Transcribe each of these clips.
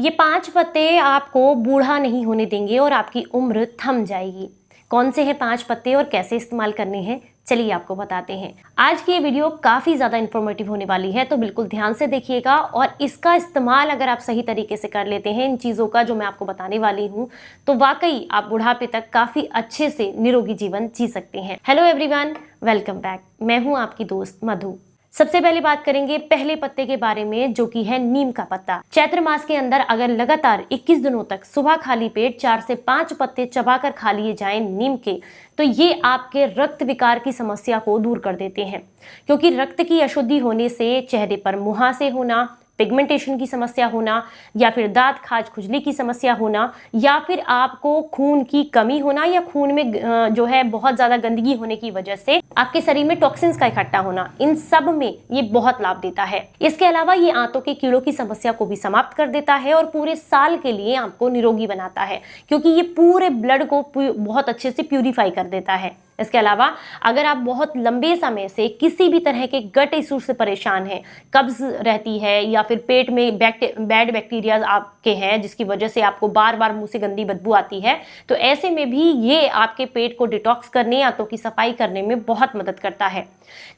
ये 5 पत्ते आपको बूढ़ा नहीं होने देंगे और आपकी उम्र थम जाएगी। कौन से हैं 5 पत्ते और कैसे इस्तेमाल करने हैं, चलिए आपको बताते हैं। आज की ये वीडियो काफ़ी ज़्यादा इन्फॉर्मेटिव होने वाली है, तो बिल्कुल ध्यान से देखिएगा और इसका इस्तेमाल अगर आप सही तरीके से कर लेते हैं इन चीज़ों का जो मैं आपको बताने वाली हूँ, तो वाकई आप बुढ़ापे तक काफ़ी अच्छे से निरोगी जीवन जी सकते हैं। Hello everyone, welcome back. मैं हूँ आपकी दोस्त मधु। सबसे पहले बात करेंगे पहले पत्ते के बारे में, जो कि है नीम का पत्ता। चैत्र मास के अंदर अगर लगातार 21 दिनों तक सुबह खाली पेट 4 से 5 पत्ते चबाकर खा लिए जाएं नीम के, तो ये आपके रक्त विकार की समस्या को दूर कर देते हैं। क्योंकि रक्त की अशुद्धि होने से चेहरे पर मुहासे होना, पिगमेंटेशन की समस्या होना, या फिर दांत खाज खुजली की समस्या होना, या फिर आपको खून की कमी होना, या खून में जो है बहुत ज्यादा गंदगी होने की वजह से आपके शरीर में टॉक्सिन्स का इकट्ठा होना, इन सब में ये बहुत लाभ देता है। इसके अलावा ये आंतों के कीड़ों की समस्या को भी समाप्त कर देता है और पूरे साल के लिए आपको निरोगी बनाता है, क्योंकि ये पूरे ब्लड को बहुत अच्छे से प्यूरिफाई कर देता है। इसके अलावा अगर आप बहुत लंबे समय से किसी भी तरह के गट इशू से परेशान हैं, कब्ज रहती है या फिर पेट में बैड बैक्टीरिया आपके हैं जिसकी वजह से आपको बार बार मुंह से गंदी बदबू आती है, तो ऐसे में भी ये आपके पेट को डिटॉक्स करने, आंतों की सफाई करने में बहुत मदद करता है।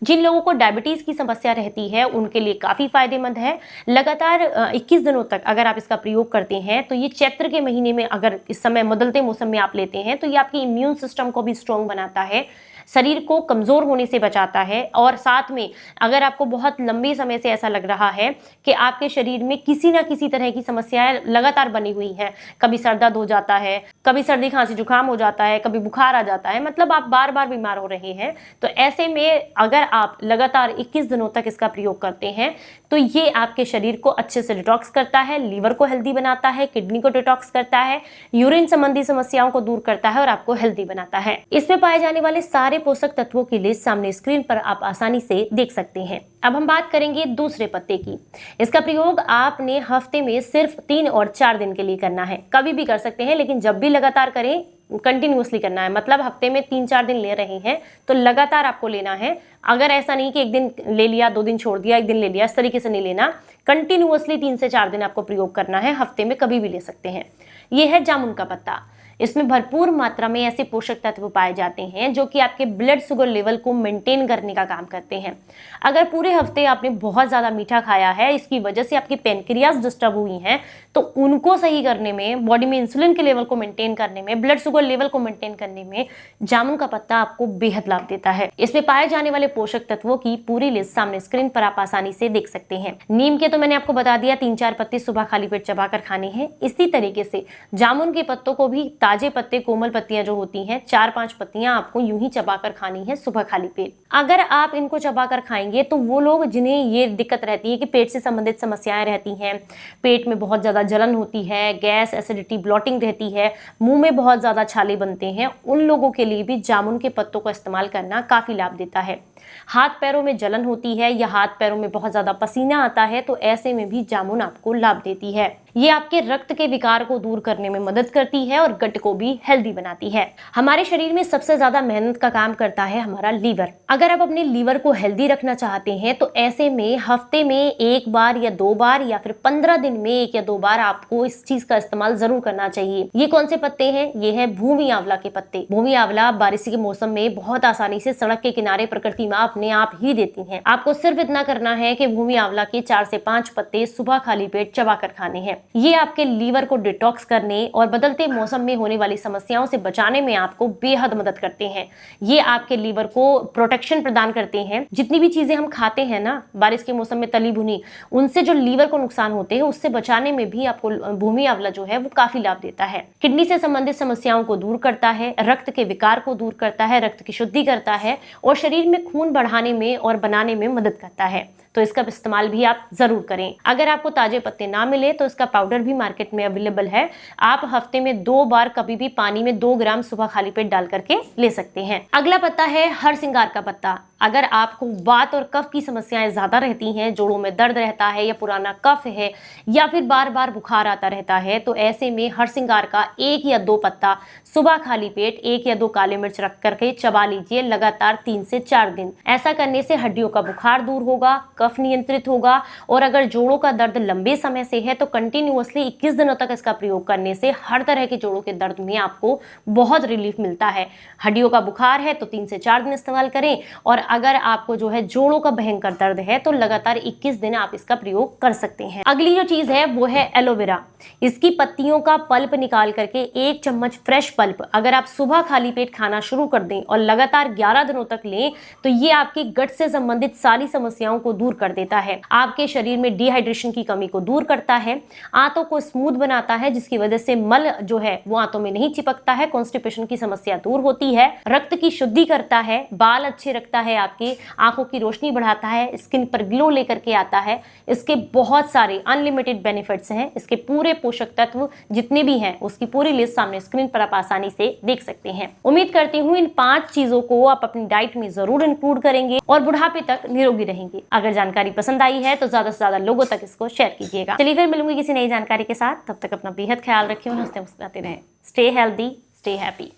जिन लोगों को डायबिटीज की समस्या रहती है उनके लिए काफी फायदेमंद है। लगातार 21 दिनों तक अगर आप इसका प्रयोग करते हैं, तो ये चैत्र के महीने में अगर इस समय बदलते मौसम में आप लेते हैं, तो ये आपकी इम्यून सिस्टम को भी स्ट्रॉन्ग बनाता है, शरीर को कमजोर होने से बचाता है। और साथ में अगर आपको बहुत लंबे समय से ऐसा लग रहा है कि आपके शरीर में किसी ना किसी तरह की समस्याएं लगातार बनी हुई हैं, कभी सर दर्द हो जाता है, कभी सर्दी खांसी जुकाम हो जाता है, कभी बुखार आ जाता है, मतलब आप बार बार बीमार हो रहे हैं, तो ऐसे में अगर आप लगातार 21 दिनों तक इसका प्रयोग करते हैं, तो ये आपके शरीर को अच्छे से डिटॉक्स करता है, लीवर को हेल्दी बनाता है, किडनी को डिटॉक्स करता है, यूरिन संबंधी समस्याओं को दूर करता है और आपको हेल्दी बनाता है। इसमें पाए जाने वाले सारे पोषक तत्वों की लिस्ट सामने स्क्रीन पर आप आसानी से देख सकते हैं। अब हम बात करेंगे दूसरे पत्ते की। इसका प्रयोग आपने हफ्ते में सिर्फ 3 और 4 दिन के लिए करना है। कभी भी कर सकते हैं, लेकिन जब भी लगातार करें, कंटिन्यूअसली करना है। मतलब हफ्ते में 3-4 दिन ले रहे हैं तो लगातार आपको लेना है। अगर ऐसा नहीं कि एक दिन ले लिया, 2 दिन छोड़ दिया, 1 दिन ले लिया, इस तरीके से नहीं लेना। कंटिन्यूअसली 3 से 4 दिन आपको प्रयोग करना है, हफ्ते में कभी भी ले सकते हैं। यह है जामुन का पत्ता। इसमें भरपूर मात्रा में ऐसे पोषक तत्व पाए जाते हैं जो कि आपके ब्लड शुगर लेवल को मेंटेन करने का काम करते हैं। अगर पूरे हफ्ते आपने बहुत ज्यादा मीठा खाया है, इसकी वजह से आपकी पेनक्रियाज डिस्टर्ब हुई हैं, तो उनको सही करने में, बॉडी में इंसुलिन के लेवल को मेंटेन करने में, ब्लड शुगर लेवल को मेंटेन करने में जामुन का पत्ता आपको बेहद लाभ देता है। इसमें पाए जाने वाले पोषक तत्वों की पूरी लिस्ट सामने स्क्रीन पर आप आसानी से देख सकते हैं। नीम के तो मैंने आपको बता दिया, 3-4 पत्ते सुबह खाली पेट चबाकर खाने हैं। इसी तरीके से जामुन के पत्तों को भी, ताजे पत्ते, कोमल पत्तियां जो होती हैं, 4-5 पत्तियां आपको यूं ही चबाकर खानी है सुबह खाली पेट। अगर आप इनको चबाकर खाएंगे तो वो लोग जिन्हें ये दिक्कत रहती है कि पेट से संबंधित समस्याएं रहती हैं, पेट में बहुत ज्यादा जलन होती है, गैस, एसिडिटी, ब्लॉटिंग रहती है, मुंह में बहुत ज्यादा छाले बनते हैं, उन लोगों के लिए भी जामुन के पत्तों का इस्तेमाल करना काफी लाभ देता है। हाथ पैरों में जलन होती है या हाथ पैरों में बहुत ज्यादा पसीना आता है, तो ऐसे में भी जामुन आपको लाभ देती है। ये आपके रक्त के विकार को दूर करने में मदद करती है और गट को भी हेल्दी बनाती है। हमारे शरीर में सबसे ज्यादा मेहनत का काम करता है हमारा लीवर। अगर आप अपने लीवर को हेल्दी रखना चाहते हैं, तो ऐसे में हफ्ते में 1 बार या 2 बार या फिर 15 दिन में 1 या 2 बार आपको इस चीज का इस्तेमाल जरूर करना चाहिए। ये कौन से पत्ते हैं? ये है भूमि आंवला के पत्ते। भूमि आंवला बारिश के मौसम में बहुत आसानी से सड़क के किनारे प्रकृति में अपने आप ही देती हैं। आपको सिर्फ इतना करना है कि भूमि आंवला के 4 से 5 पत्ते सुबह खाली पेट चबाकर खाने हैं। ये आपके लीवर को डिटॉक्स करने और बदलते मौसम में होने वाली समस्याओं से बचाने में आपको बेहद मदद करते हैं। ये आपके लीवर को प्रोटेक्शन प्रदान करते हैं। जितनी भी चीजें हम खाते हैं ना बारिश के मौसम में, तली भुनी, उनसे जो लीवर को नुकसान होते हैं, उससे बचाने में भी आपको भूमि आंवला जो है वो काफी लाभ देता है। किडनी से संबंधित समस्याओं को दूर करता है, रक्त के विकार को दूर करता है, रक्त की शुद्धि करता है और शरीर में खून बढ़ाने में और बनाने में मदद करता है। तो इसका इस्तेमाल भी आप जरूर करें। अगर आपको ताजे पत्ते ना मिले तो इसका पाउडर भी मार्केट में अवेलेबल है। आप हफ्ते में 2 बार कभी भी पानी में 2 ग्राम सुबह खाली पेट डाल करके ले सकते हैं। अगला पत्ता है हरसिंगार का पत्ता। अगर आपको वात और कफ की समस्याएं ज़्यादा रहती हैं, जोड़ों में दर्द रहता है या पुराना कफ है या फिर बार बार बुखार आता रहता है, तो ऐसे में हरसिंगार का 1 या 2 पत्ता सुबह खाली पेट 1 या 2 काली मिर्च रख करके चबा लीजिए लगातार 3 से 4 दिन। ऐसा करने से हड्डियों का बुखार दूर होगा, कफ नियंत्रित होगा और अगर जोड़ों का दर्द लंबे समय से है तो कंटिन्यूअसली 21 दिनों तक इसका प्रयोग करने से हर तरह के जोड़ों के दर्द में आपको बहुत रिलीफ मिलता है। हड्डियों का बुखार है तो 3 से 4 दिन इस्तेमाल करें और अगर आपको जो है जोड़ों का भयंकर दर्द है तो लगातार 21 दिन आप इसका प्रयोग कर सकते हैं। अगली जो चीज है वो है एलोवेरा। इसकी पत्तियों का पल्प निकाल करके 1 चम्मच फ्रेश पल्प अगर आप सुबह खाली पेट खाना शुरू कर दें और लगातार 11 दिनों तक लें तो ये आपकी गट से संबंधित सारी समस्याओं को दूर कर देता है, आपके शरीर में डिहाइड्रेशन की कमी को दूर करता है, आंतों को स्मूथ बनाता है जिसकी वजह से मल जो है वो आंतों में नहीं चिपकता है, कॉन्स्टिपेशन की समस्या दूर होती है, रक्त की शुद्धि करता है, बाल अच्छे रखता है, आपकी आंखों की रोशनी बढ़ाता है, स्किन पर ग्लो लेकर के आता है। इसके बहुत सारे अनलिमिटेड बेनिफिट्स हैं। इसके पूरे पोषक तत्व जितने भी हैं उसकी पूरी लिस्ट सामने स्क्रीन पर आप आसानी से देख सकते हैं। उम्मीद करती हूँ इन 5 चीजों को आप अपनी डाइट में जरूर इंक्लूड करेंगे और बुढ़ापे तक निरोगी रहेंगे। अगर जानकारी पसंद आई है तो ज्यादा से ज्यादा लोगों तक इसको शेयर कीजिएगा। चलिए फिर मिलूंगी किसी नई जानकारी के साथ, तब तक अपना बेहद ख्याल रखिए और हंसते मुस्कुराते रहें। Stay healthy, stay happy.